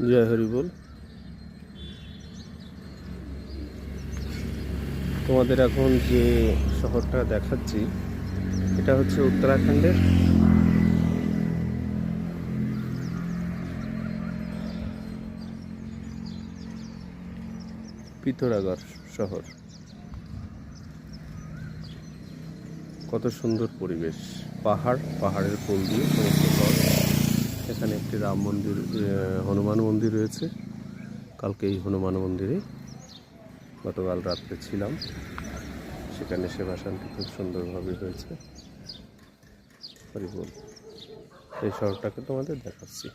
জয় হরি বল। তোমাদের এখন যে শহরটা দেখাচ্ছি এটা হচ্ছে উত্তরাখণ্ডের পিথোরাগড় শহর। কত সুন্দর পরিবেশ, পাহাড়ের কোল দিয়ে সমস্ত শহর। এখানে একটি রাম মন্দির, হনুমান মন্দির রয়েছে। কালকে এই হনুমান মন্দিরে গতকাল রাত্রে ছিলাম, সেখানে সেবা শান্তি খুব সুন্দরভাবে হয়েছে। হরি বল। এই শহরটাকে তোমাদের দেখাচ্ছি।